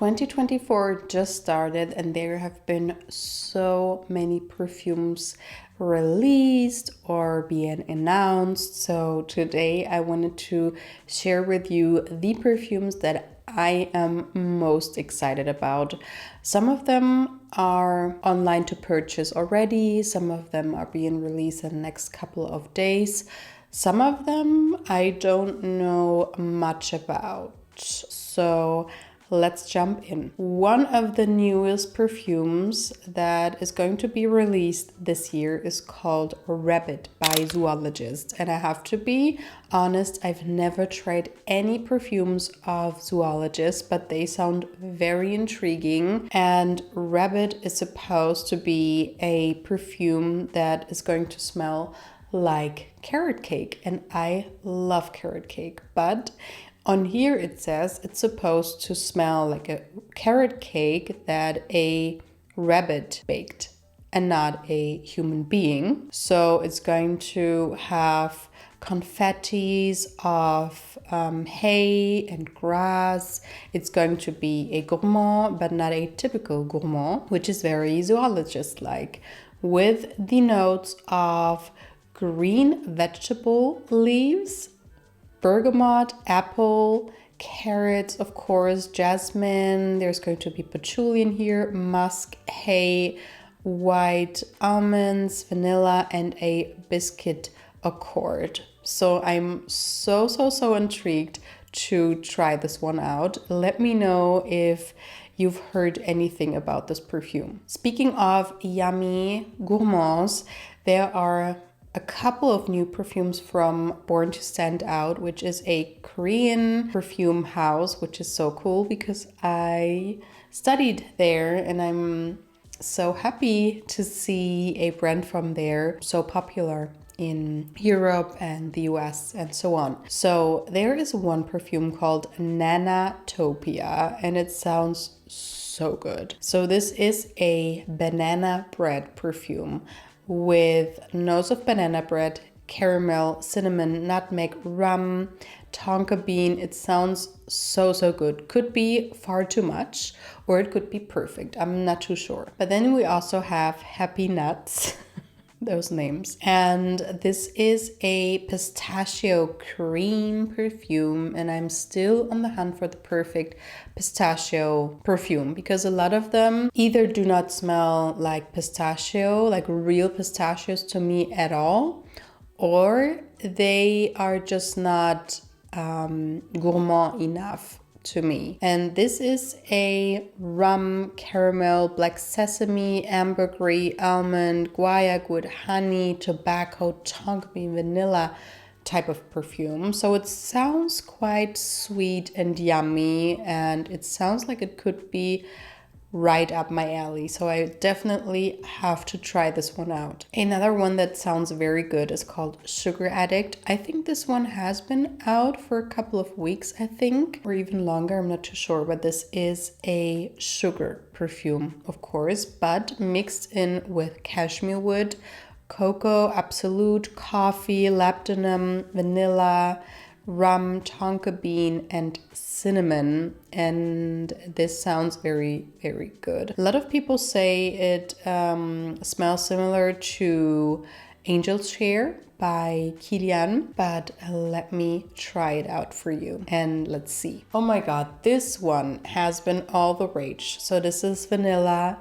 2024 just started and there have been so many perfumes released or being announced. So today I wanted to share with you the perfumes that I am most excited about. Some of them are online to purchase already. Some of them are being released in the next couple of days. Some of them I don't know much about. So let's jump in. One of the newest perfumes that is going to be released this year is called Rabbit by Zoologist. And I have to be honest, I've never tried any perfumes of Zoologist, but they sound very intriguing. And Rabbit is supposed to be a perfume that is going to smell like carrot cake. And I love carrot cake, but on here it says it's supposed to smell like a carrot cake that a rabbit baked and not a human being. So it's going to have confettis of hay and grass. It's going to be a gourmand, but not a typical gourmand, which is very zoologist-like, with the notes of green vegetable leaves, bergamot, apple, carrots, of course, jasmine. There's going to be patchouli in here, musk, hay, white almonds, vanilla, and a biscuit accord. So I'm so intrigued to try this one out. Let me know if you've heard anything about this perfume. Speaking of yummy gourmands, there are a couple of new perfumes from Born to Stand Out, which is a Korean perfume house, which is so cool because I studied there and I'm so happy to see a brand from there so popular in Europe and the US and so on. So there is one perfume called Nanatopia and it sounds so good. So this is a banana bread perfume with notes of banana bread, caramel, cinnamon, nutmeg, rum, tonka bean. It sounds so good. Could be far too much or it could be perfect. I'm not too sure. But then we also have Happy Nuts. Those names. And this is a pistachio cream perfume and I'm still on the hunt for the perfect pistachio perfume because a lot of them either do not smell like pistachio, like real pistachios to me at all, or they are just not gourmand enough to me. And this is a rum, caramel, black sesame, ambergris, almond, guaiac with honey, tobacco, tonka bean, vanilla type of perfume. So it sounds quite sweet and yummy and it sounds like it could be right up my alley. So I definitely have to try this one out. Another one that sounds very good is called Sugar Addict. I think this one has been out for a couple of weeks, I think, or even longer. I'm not too sure, but this is a sugar perfume, of course, but mixed in with cashmere wood, cocoa, absolute, coffee, labdanum, vanilla, rum, tonka bean, and cinnamon. And this sounds very good. A lot of people say it smells similar to Angel's Share by Kilian, but let me try it out for you and let's see. Oh my god, this one has been all the rage. So this is Vanilla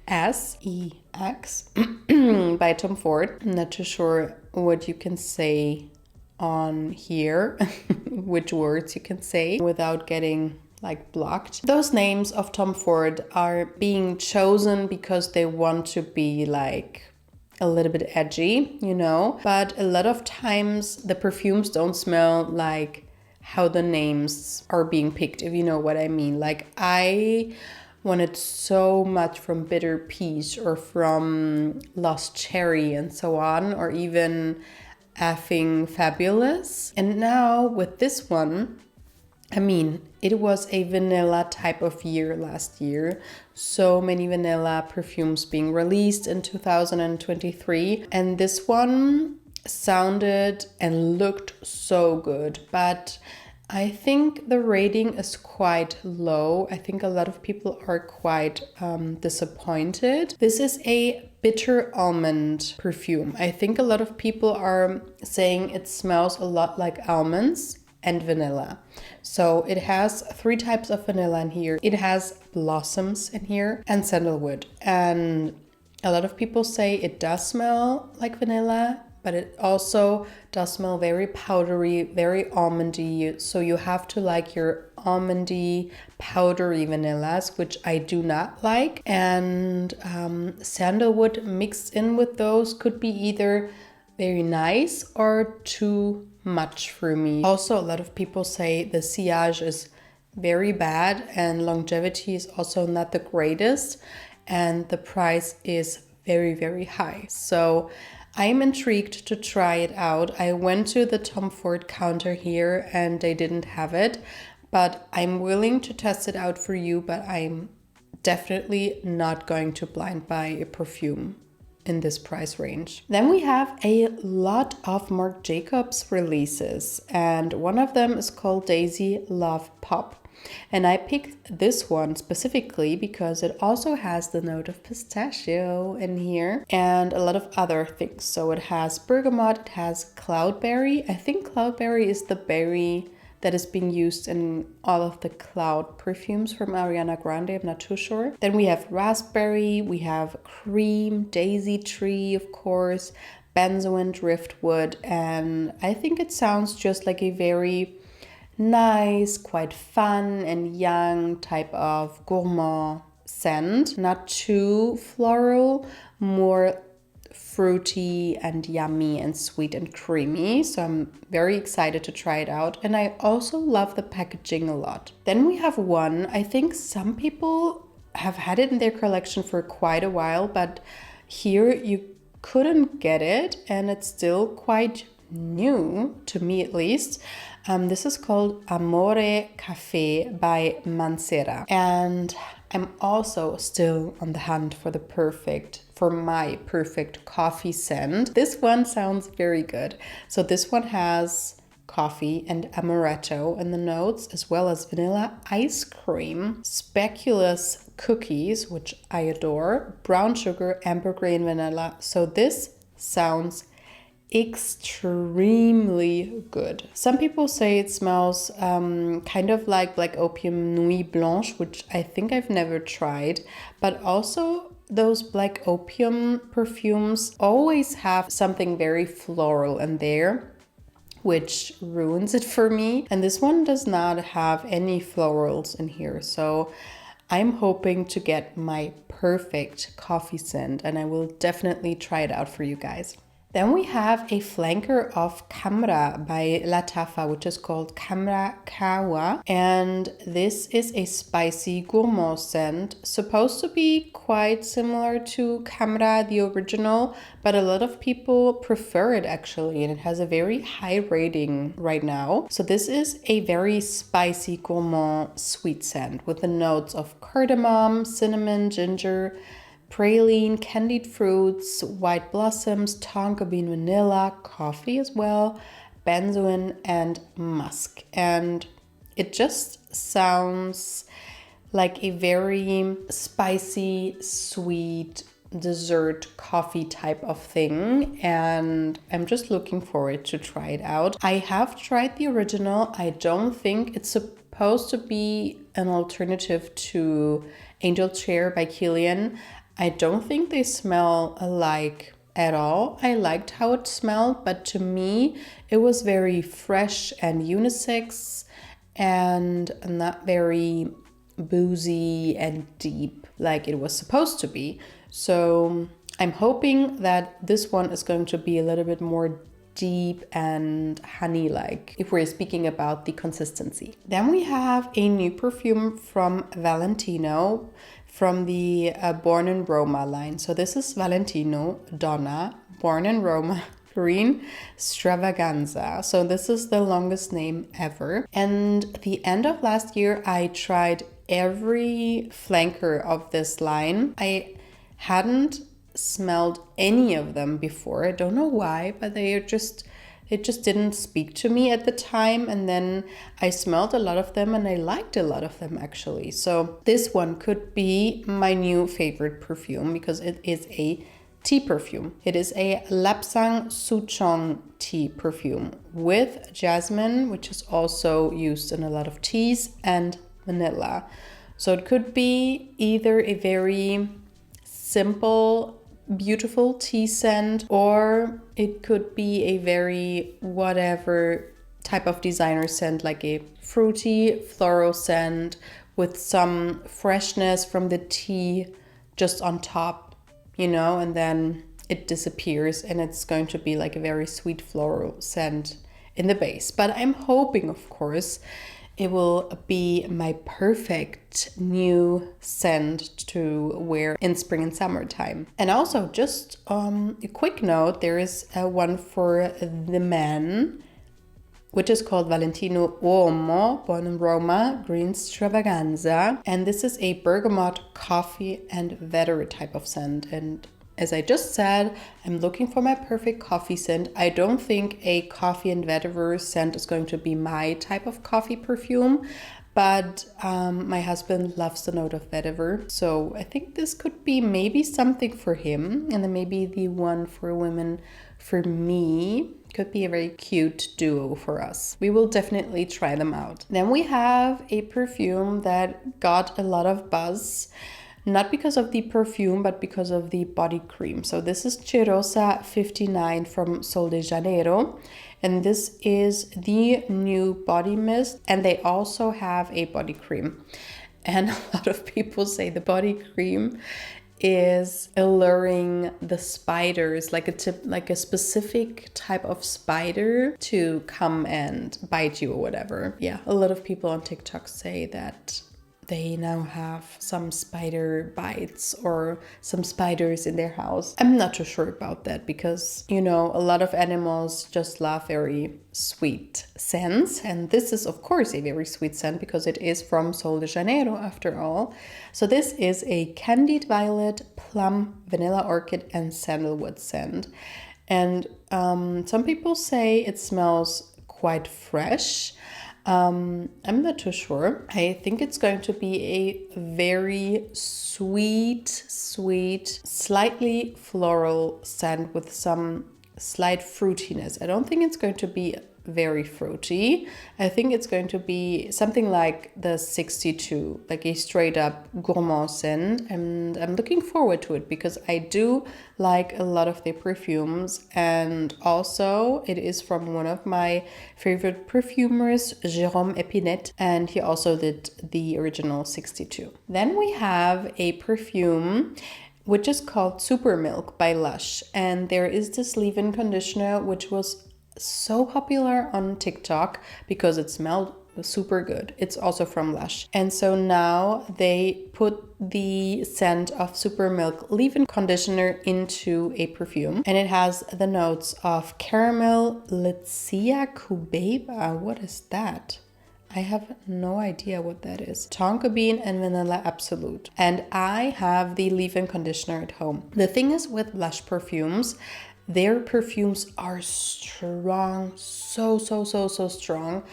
Sex by Tom Ford. I'm not too sure what you can say on here, which words you can say without getting like blocked. Those names of Tom Ford are being chosen because they want to be like a little bit edgy, you know, but a lot of times the perfumes don't smell like how the names are being picked, if you know what I mean. Like I wanted so much from Bitter Peach or from Lost Cherry and so on, or even Effing Fabulous. And now with this one, I mean, it was a vanilla type of year last year. So many vanilla perfumes being released in 2023. And this one sounded and looked so good. But I think the rating is quite low. I think a lot of people are quite disappointed. This is a bitter almond perfume. I think a lot of people are saying it smells a lot like almonds and vanilla. So it has 3 types of vanilla in here. It has blossoms in here and sandalwood. And a lot of people say it does smell like vanilla, but it also does smell very powdery, very almondy. So you have to like your almondy, powdery vanillas, which I do not like. And sandalwood mixed in with those could be either very nice or too much for me. Also, a lot of people say the sillage is very bad and longevity is also not the greatest, and the price is very, very high. So I'm intrigued to try it out. I went to the Tom Ford counter here and they didn't have it, but I'm willing to test it out for you, but I'm definitely not going to blind buy a perfume in this price range. Then we have a lot of Marc Jacobs releases, and one of them is called Daisy Love Pop. And I picked this one specifically because it also has the note of pistachio in here and a lot of other things. So it has bergamot, it has cloudberry. I think cloudberry is the berry that is being used in all of the cloud perfumes from Ariana Grande, I'm not too sure. Then we have raspberry, we have cream, daisy tree, of course, benzoin, driftwood, and I think it sounds just like a very nice, quite fun and young type of gourmand scent. Not too floral, more fruity and yummy and sweet and creamy. So I'm very excited to try it out. And I also love the packaging a lot. Then we have one, I think some people have had it in their collection for quite a while, but here you couldn't get it and it's still quite new, to me at least. This is called Amore Caffe by Mancera. And I'm also still on the hunt for my perfect coffee scent. This one sounds very good. So this one has coffee and amaretto in the notes, as well as vanilla ice cream, speculoos cookies, which I adore, brown sugar, ambergris, and vanilla. So this sounds extremely good. Some people say it smells kind of like Black Opium Nuit Blanche, which I think I've never tried, but also those Black Opium perfumes always have something very floral in there, which ruins it for me. And this one does not have any florals in here. So I'm hoping to get my perfect coffee scent, and I will definitely try it out for you guys. Then we have a flanker of Khamrah by Lattafa, which is called Qahwa. And this is a spicy gourmand scent, supposed to be quite similar to Khamrah, the original, but a lot of people prefer it actually, and it has a very high rating right now. So this is a very spicy gourmand sweet scent with the notes of cardamom, cinnamon, ginger, praline, candied fruits, white blossoms, tonka bean, vanilla, coffee as well, benzoin, and musk. And it just sounds like a very spicy, sweet dessert coffee type of thing, and I'm just looking forward to try it out. I have tried the original. I don't think it's supposed to be an alternative to Angel Chair by Kilian. I don't think they smell alike at all. I liked how it smelled, but to me it was very fresh and unisex and not very boozy and deep like it was supposed to be. So I'm hoping that this one is going to be a little bit more deep and honey-like, if we're speaking about the consistency. Then we have a new perfume from Valentino from the Born in Roma line. So this is Valentino Donna, Born in Roma, green Stravaganza. So this is the longest name ever. And at the end of last year, I tried every flanker of this line. I hadn't smelled any of them before. I don't know why, but they it just didn't speak to me at the time. And then I smelled a lot of them and I liked a lot of them actually. So this one could be my new favorite perfume because it is a tea perfume. It is a Lapsang Souchong tea perfume with jasmine, which is also used in a lot of teas, and vanilla. So it could be either a very simple, beautiful tea scent, or it could be a very whatever type of designer scent, like a fruity floral scent with some freshness from the tea just on top, you know, and then it disappears and it's going to be like a very sweet floral scent in the base. But I'm hoping, of course, it will be my perfect new scent to wear in spring and summertime. And also, just a quick note, there is one for the men, which is called Valentino Uomo, born in Roma, green Stravaganza. And this is a bergamot, coffee, and vetiver type of scent. And as I just said, I'm looking for my perfect coffee scent. I don't think a coffee and vetiver scent is going to be my type of coffee perfume, but my husband loves the note of vetiver. So I think this could be maybe something for him, and then maybe the one for women for me. Could be a very cute duo for us. We will definitely try them out. Then we have a perfume that got a lot of buzz, not because of the perfume, but because of the body cream. So this is Cheirosa ‘59 from Sol de Janeiro. And this is the new body mist. And they also have a body cream. And a lot of people say the body cream is alluring the spiders, like a specific type of spider to come and bite you or whatever. Yeah, a lot of people on TikTok say that they now have some spider bites or some spiders in their house. I'm not too sure about that because, you know, a lot of animals just love very sweet scents. And this is, of course, a very sweet scent because it is from Sol de Janeiro after all. So this is a candied violet, plum, vanilla orchid, and sandalwood scent. And some people say it smells quite fresh. I'm not too sure. I think it's going to be a very sweet, slightly floral scent with some slight fruitiness. I don't think it's going to be very fruity. I think it's going to be something like the 62, like a straight up gourmand scent. And I'm looking forward to it because I do like a lot of their perfumes. And also it is from one of my favorite perfumers, Jérôme Epinette. And he also did the original 62. Then we have a perfume which is called Super Milk by Lush. And there is this leave-in conditioner which was so popular on TikTok because it smelled super good. It's also from Lush. And so now they put the scent of Super Milk leave-in conditioner into a perfume. And it has the notes of caramel, Letizia cubeba. What is that? I have no idea what that is. Tonka bean and vanilla absolute. And I have the leave-in conditioner at home. The thing is with Lush perfumes, their perfumes are strong, so strong,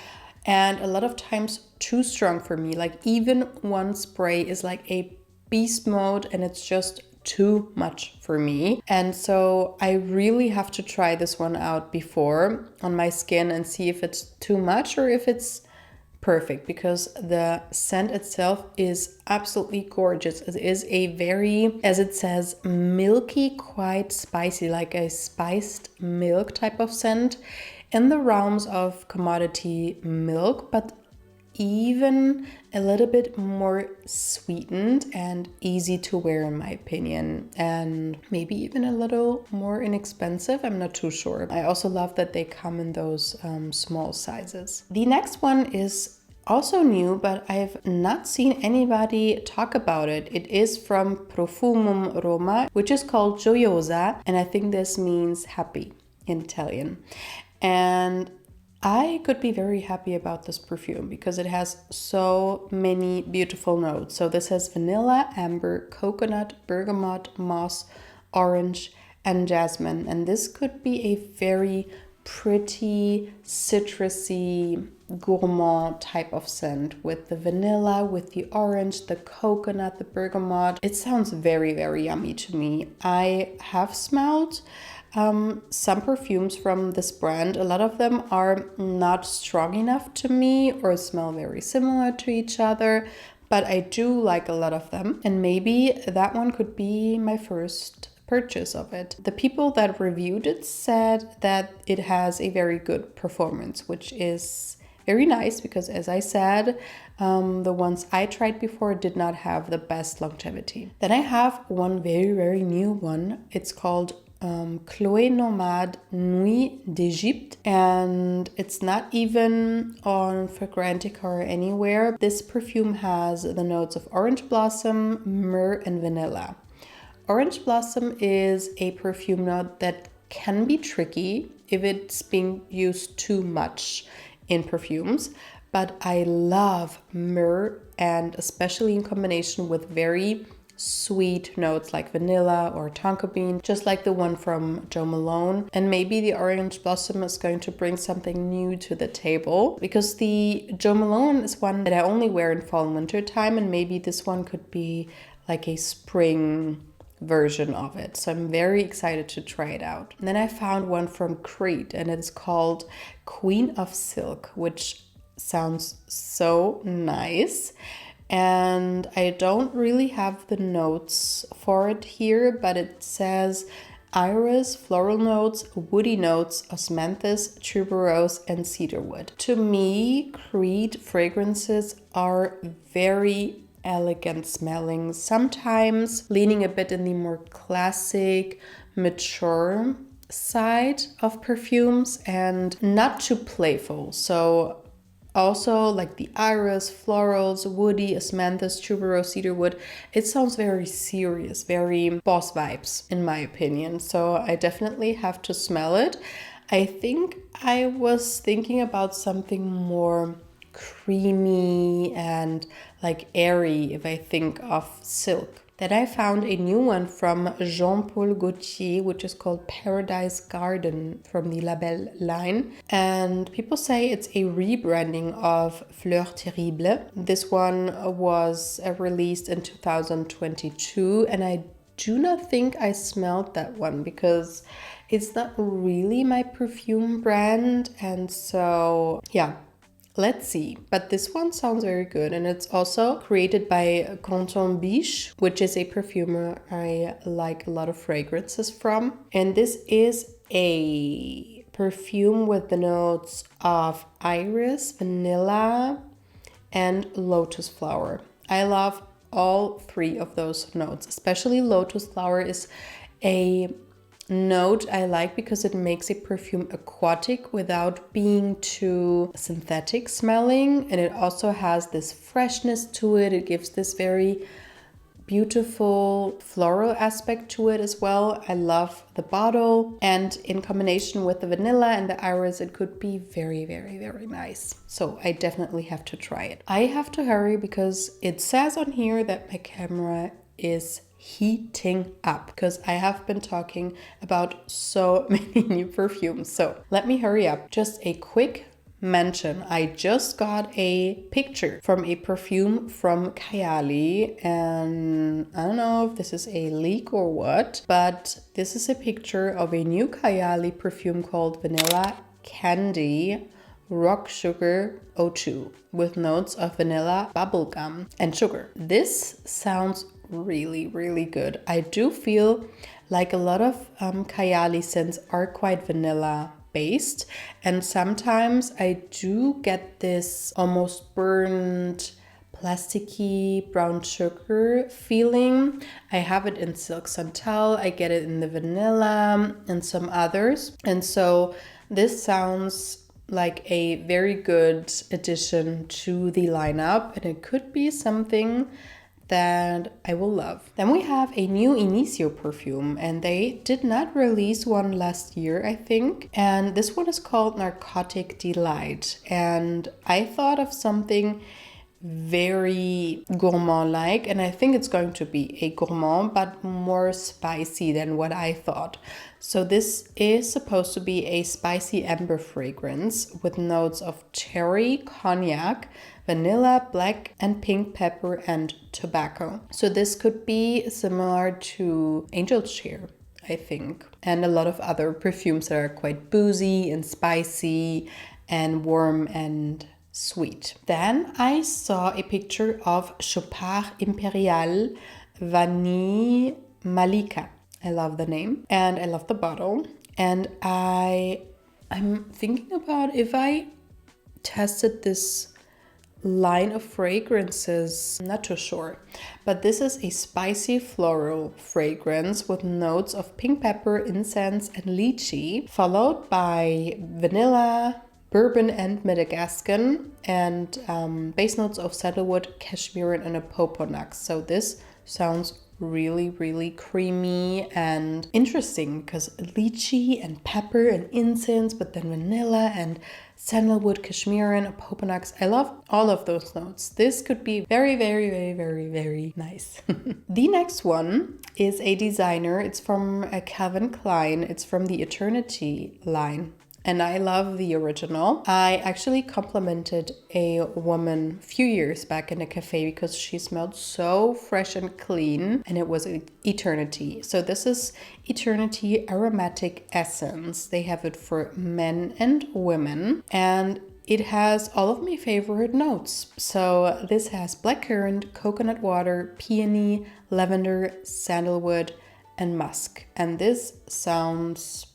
and a lot of times too strong for me. Like even one spray is like a beast mode and it's just too much for me. And so I really have to try this one out before on my skin and see if it's too much or if it's perfect, because the scent itself is absolutely gorgeous. It is a very, as it says, milky, quite spicy, like a spiced milk type of scent in the realms of commodity milk, but even a little bit more sweetened and easy to wear in my opinion, and maybe even a little more inexpensive. I'm not too sure. I also love that they come in those small sizes. The next one is also new, but I've not seen anybody talk about it. It is from Profumum Roma, which is called Gioiosa, and I think this means happy in Italian. And I could be very happy about this perfume because it has so many beautiful notes. So this has vanilla, amber, coconut, bergamot, moss, orange, and jasmine. And this could be a very pretty citrusy gourmand type of scent with the vanilla, with the orange, the coconut, the bergamot. It sounds very, very yummy to me. I have smelled some perfumes from this brand. A lot of them are not strong enough to me or smell very similar to each other, but I do like a lot of them, and maybe that one could be my first purchase of it. The people that reviewed it said that it has a very good performance, which is very nice because, as I said, the ones I tried before did not have the best longevity. Then I have one very, very new one. It's called Nomade Nuit d'Egypte, and it's not even on Fragrantica or anywhere. This perfume has the notes of orange blossom, myrrh, and vanilla. Orange blossom is a perfume note that can be tricky if it's being used too much in perfumes, but I love myrrh, and especially in combination with very sweet notes like vanilla or tonka bean, just like the one from Jo Malone. And maybe the orange blossom is going to bring something new to the table, because the Jo Malone is one that I only wear in fall and winter time, and maybe this one could be like a spring version of it. So I'm very excited to try it out. And then I found one from Crete, and it's called Queen of Silk, which sounds so nice. And I don't really have the notes for it here, but it says iris, floral notes, woody notes, osmanthus, tuberose, and cedarwood. To me, Crete fragrances are very elegant smelling, sometimes leaning a bit in the more classic, mature side of perfumes and not too playful. So also like the iris, florals, woody, osmanthus, tuberose, cedarwood, it sounds very serious, very boss vibes in my opinion. So I definitely have to smell it. I think I was thinking about something more creamy and like airy if I think of silk. Then I found a new one from Jean-Paul Gaultier, which is called Paradise Garden from the Label line. And people say it's a rebranding of Fleur Terrible. This one was released in 2022, and I do not think I smelled that one because it's not really my perfume brand. And so, yeah. Let's see, but this one sounds very good, and it's also created by Canton Biche, which is a perfumer I like a lot of fragrances from. And this is a perfume with the notes of iris, vanilla, and lotus flower. I love all three of those notes, especially lotus flower is a note I like because it makes a perfume aquatic without being too synthetic smelling, and it also has this freshness to it. It gives this very beautiful floral aspect to it as well. I love the bottle, and in combination with the vanilla and the iris, it could be very, very, very nice. So I definitely have to try it. I have to hurry because it says on here that my camera is heating up because I have been talking about so many new perfumes. So let me hurry up. Just a quick mention. I just got a picture from a perfume from Qahwa, and I don't know if this is a leak or what, but this is a picture of a new Qahwa perfume called Vanilla Candy Rock Sugar 02 with notes of vanilla, bubblegum, and sugar. This sounds really, really good. I do feel like a lot of Qahwa scents are quite vanilla based, and sometimes I do get this almost burnt plasticky brown sugar feeling. I have it in Silk Santal, I get it in the vanilla and some others, and so this sounds like a very good addition to the lineup, and it could be something that I will love. Then we have a new Inizio perfume, and they did not release one last year, I think. And this one is called Narcotic Delight. And I thought of something very gourmand-like, and I think it's going to be a gourmand, but more spicy than what I thought. So this is supposed to be a spicy amber fragrance with notes of cherry, cognac, vanilla, black and pink pepper, and tobacco. So this could be similar to Angel's Share, I think, and a lot of other perfumes that are quite boozy and spicy and warm and sweet. Then I saw a picture of Chopard Imperial Vanille Malika. I love the name and I love the bottle. And I'm thinking about if I tested this line of fragrances, I'm not too sure, but this is a spicy floral fragrance with notes of pink pepper, incense and lychee, followed by vanilla, bourbon and Madagascar, and base notes of sandalwood, cashmere and a popolnax. So this sounds really creamy and interesting because lychee and pepper and incense, but then vanilla and sandalwood, cashmere and a popolnax. I love all of those notes. This could be very nice. The next one is a designer. It's from Calvin Klein. It's from the Eternity line. And I love the original. I actually complimented a woman a few years back in a cafe because she smelled so fresh and clean, and it was Eternity. So this is Eternity Aromatic Essence. They have it for men and women, and it has all of my favorite notes. So this has blackcurrant, coconut water, peony, lavender, sandalwood, and musk. And this sounds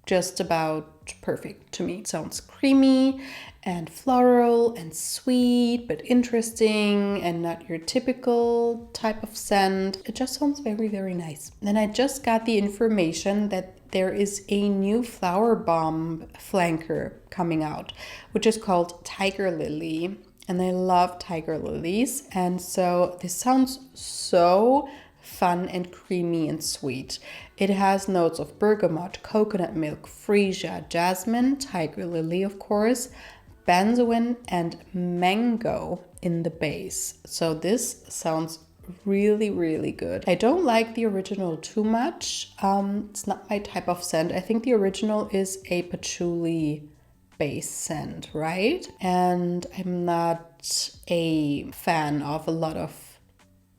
just about perfect to me. It sounds creamy and floral and sweet, but interesting and not your typical type of scent. It just sounds very nice. Then I just got the information that there is a new flower bomb flanker coming out, which is called Tiger Lily. And I love tiger lilies. And so this sounds so fun and creamy and sweet. It has notes of bergamot, coconut milk, freesia, jasmine, tiger lily, of course, benzoin, and mango in the base. So this sounds really good. I don't like the original too much. It's not my type of scent. I think the original is a patchouli base scent, right? And I'm not a fan of a lot of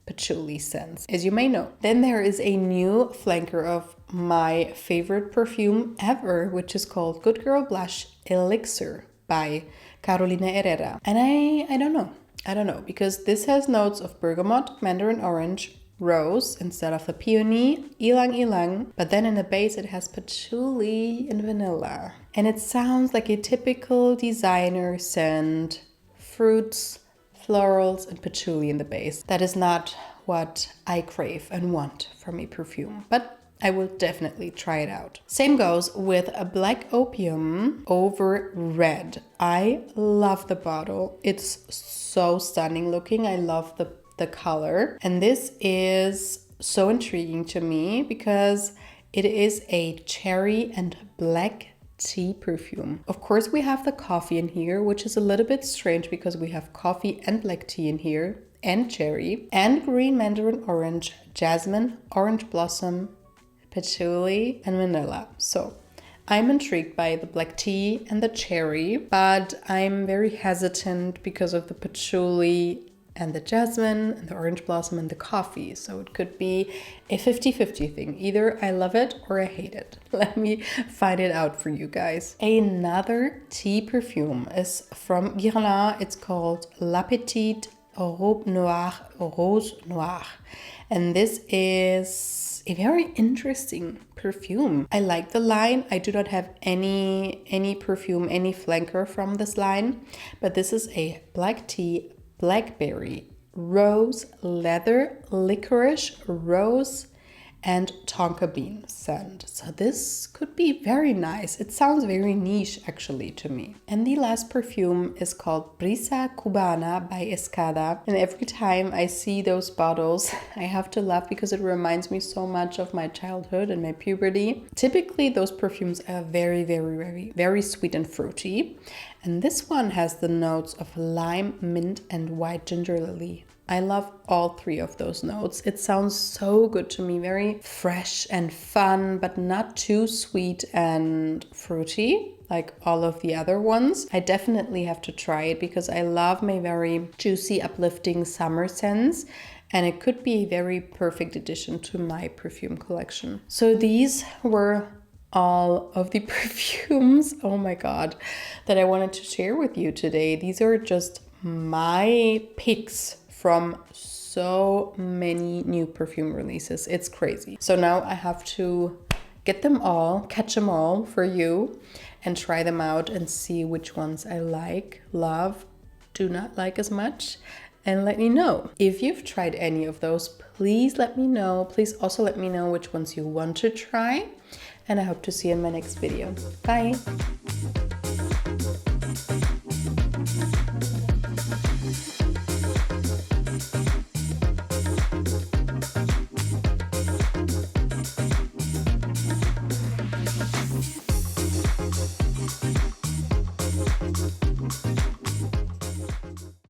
patchouli scents, as you may know. Then there is a new flanker of my favorite perfume ever, which is called Good Girl Blush Elixir by Carolina Herrera. And I don't know, because this has notes of bergamot, mandarin orange, rose instead of the peony, ylang ylang, but then in the base it has patchouli and vanilla. And it sounds like a typical designer scent, fruits, florals and patchouli in the base. That is not what I crave and want from a perfume, but I will definitely try it out. Same goes with a black opium over red. I love the bottle. It's so stunning looking. I love the color. And this is so intriguing to me because it is a cherry and black tea perfume. Of course, we have the coffee in here, which is a little bit strange because we have coffee and black tea in here, and cherry, and green mandarin orange, jasmine, orange blossom, patchouli, and vanilla. So I'm intrigued by the black tea and the cherry, but I'm very hesitant because of the patchouli and the jasmine and the orange blossom and the coffee. So it could be a 50-50 thing. Either I love it or I hate it. Let me find it out for you guys. Another tea perfume is from Guerlain. It's called La Petite Robe Noire Rose Noire. And this is a very interesting perfume. I like the line. I do not have any perfume, any flanker from this line, but this is a black tea, blackberry, rose, leather, licorice, rose, and tonka bean scent. So this could be very nice. It sounds very niche actually to me. And the last perfume is called Brisa Cubana by Escada. And every time I see those bottles, I have to laugh because it reminds me so much of my childhood and my puberty. Typically, those perfumes are very sweet and fruity. And this one has the notes of lime, mint, and white ginger lily. I love all three of those notes. It sounds so good to me, very fresh and fun, but not too sweet and fruity like all of the other ones. I definitely have to try it because I love my very juicy, uplifting summer scents. And it could be a very perfect addition to my perfume collection. So these were all of the perfumes, oh my god, that I wanted to share with you today. These are just my picks from so many new perfume releases. It's crazy. So now I have to get them all, catch them all for you and try them out and see which ones I like, love, do not like as much, and let me know. If you've tried any of those, please let me know. Please also let me know which ones you want to try, and I hope to see you in my next video. Bye!